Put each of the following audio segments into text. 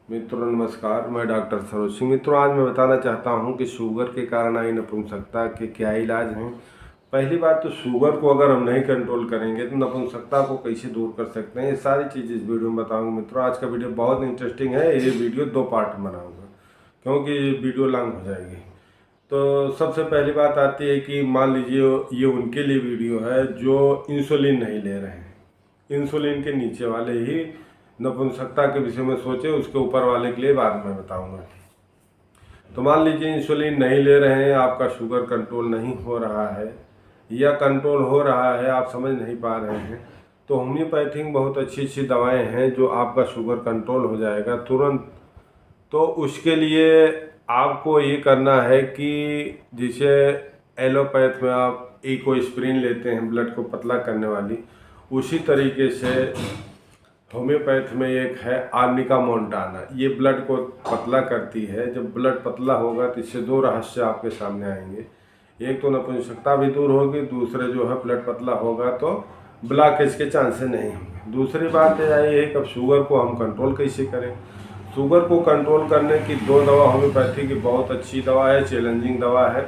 मित्रों नमस्कार, मैं डॉक्टर सरोज सिंह। मित्रों आज मैं बताना चाहता हूं कि शुगर के कारण आई नपुंसकता के क्या इलाज हैं। पहली बात तो शुगर को अगर हम नहीं कंट्रोल करेंगे तो नपुंसकता को कैसे दूर कर सकते हैं, ये सारी चीज़ इस वीडियो में बताऊंगा। मित्रों आज का वीडियो बहुत इंटरेस्टिंग है। ये वीडियो 2 पार्ट में बनाऊंगा क्योंकि ये वीडियो लॉन्ग हो जाएगी। तो सबसे पहली बात आती है कि मान लीजिए ये उनके लिए वीडियो है जो इंसुलिन नहीं ले रहे हैं। इंसुलिन के नीचे वाले ही नपुंसकता के विषय में सोचे, उसके ऊपर वाले के लिए बाद में बताऊंगा। तो मान लीजिए इंसुलिन नहीं ले रहे हैं, आपका शुगर कंट्रोल नहीं हो रहा है या कंट्रोल हो रहा है आप समझ नहीं पा रहे हैं, तो होम्योपैथिक बहुत अच्छी दवाएं हैं जो आपका शुगर कंट्रोल हो जाएगा तुरंत। तो उसके लिए आपको ये करना है कि जिसे एलोपैथ में आप इकोस्प्रिन लेते हैं ब्लड को पतला करने वाली, उसी तरीके से होम्योपैथ में एक है आर्निका मोंटाना। ये ब्लड को पतला करती है। जब ब्लड पतला होगा तो इससे 2 रहस्य आपके सामने आएंगे। एक तो नपुंसकता भी दूर होगी, दूसरे जो है ब्लड पतला होगा तो ब्लॉकेज के चांसेस नहीं होंगे। दूसरी बात यह है कि अब शुगर को हम कंट्रोल कैसे करें। शुगर को कंट्रोल करने की 2 दवा होम्योपैथी की बहुत अच्छी दवा है, चैलेंजिंग दवा है।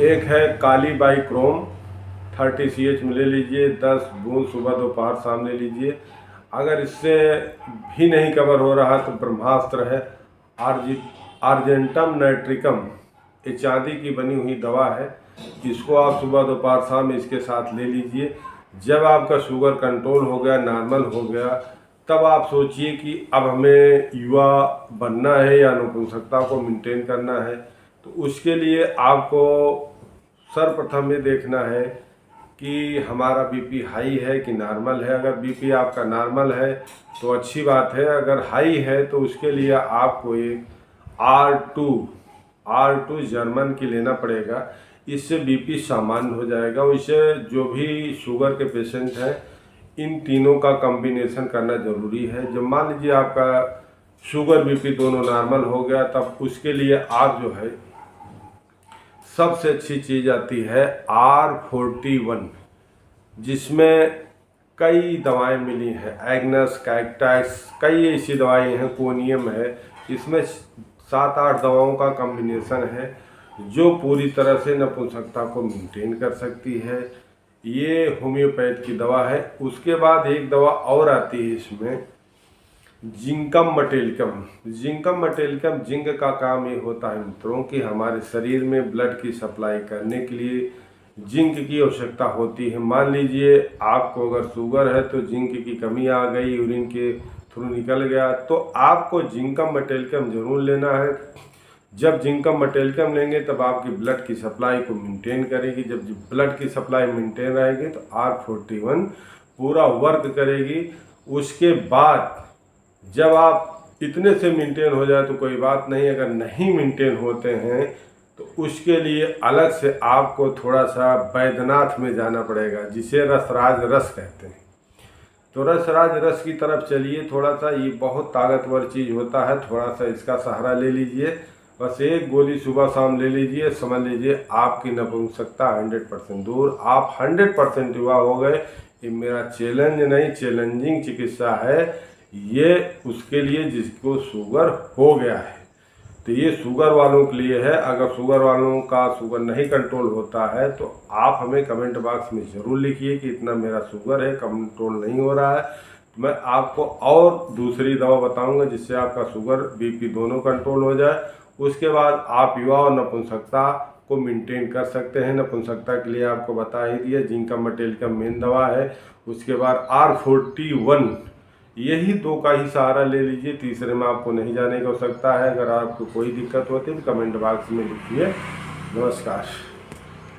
एक है काली बाइक्रोम 30 CH में ले लीजिए, 10 बूंद सुबह दोपहर शाम ले लीजिए। अगर इससे भी नहीं कवर हो रहा तो ब्रह्मास्त्र है आर्जेंटम नाइट्रिकम, ये चांदी की बनी हुई दवा है। इसको आप सुबह दोपहर शाम इसके साथ ले लीजिए। जब आपका शुगर कंट्रोल हो गया, नॉर्मल हो गया, तब आप सोचिए कि अब हमें युवा बनना है या नपुंसकता को मेंटेन करना है। तो उसके लिए आपको सर्वप्रथम ये देखना है कि हमारा बीपी हाई है कि नॉर्मल है। अगर बीपी आपका नॉर्मल है तो अच्छी बात है, अगर हाई है तो उसके लिए आपको एक R2 जर्मन की लेना पड़ेगा। इससे बीपी सामान्य हो जाएगा। इससे जो भी शुगर के पेशेंट हैं इन तीनों का कॉम्बिनेशन करना ज़रूरी है। जब मान लीजिए आपका शुगर बीपी दोनों नॉर्मल हो गया, तब उसके लिए आप जो है सबसे अच्छी चीज़ आती है R41, जिसमें कई दवाएं मिली हैं, एग्नस कैक्टस, कई ऐसी दवाएं हैं, कोनियम है। इसमें 7-8 दवाओं का कॉम्बिनेशन है जो पूरी तरह से नपुंसकता को मेंटेन कर सकती है। ये होम्योपैथ की दवा है। उसके बाद एक दवा और आती है इसमें, जिंकम मटेलिकम। जिंक का काम ये होता है मित्रों कि हमारे शरीर में ब्लड की सप्लाई करने के लिए जिंक की आवश्यकता होती है। मान लीजिए आपको अगर शुगर है तो जिंक की कमी आ गई, यूरिन के थ्रू निकल गया, तो आपको जिंकम मटेलिकम जरूर लेना है। जब जिंकम मटेलिकम लेंगे तब आपकी ब्लड की सप्लाई को मेंटेन करेगी। जब ब्लड की सप्लाई मेंटेन रहेगी तो R41 पूरा वर्क करेगी। उसके बाद जब आप इतने से मेंटेन हो जाए तो कोई बात नहीं, अगर नहीं मेंटेन होते हैं तो उसके लिए अलग से आपको थोड़ा सा बैद्यनाथ में जाना पड़ेगा, जिसे रसराज रस कहते हैं। तो रसराज रस की तरफ चलिए। थोड़ा सा ये बहुत ताकतवर चीज़ होता है, थोड़ा सा इसका सहारा ले लीजिए। बस एक गोली सुबह शाम ले लीजिए, समझ लीजिए आपकी नपुंसकता 100% दूर, आप 100% युवा हो गए। ये मेरा चैलेंज नहीं, चैलेंजिंग चिकित्सा है ये उसके लिए जिसको शुगर हो गया है। तो ये शुगर वालों के लिए है। अगर शुगर वालों का शुगर नहीं कंट्रोल होता है तो आप हमें कमेंट बॉक्स में ज़रूर लिखिए कि इतना मेरा शुगर है, कंट्रोल नहीं हो रहा है। तो मैं आपको और दूसरी दवा बताऊंगा जिससे आपका शुगर बीपी दोनों कंट्रोल हो जाए। उसके बाद आप युवा और नपुंसकता को मेंटेन कर सकते हैं। नपुंसकता के लिए आपको बता ही दिया, जिंकम मटेलिकम मेन दवा है। उसके बाद R41, यही 2 का ही सहारा ले लीजिए, तीसरे में आपको नहीं जाने की आवश्यकता है। अगर आपको कोई दिक्कत होती है तो कमेंट बॉक्स में लिखिए। नमस्कार।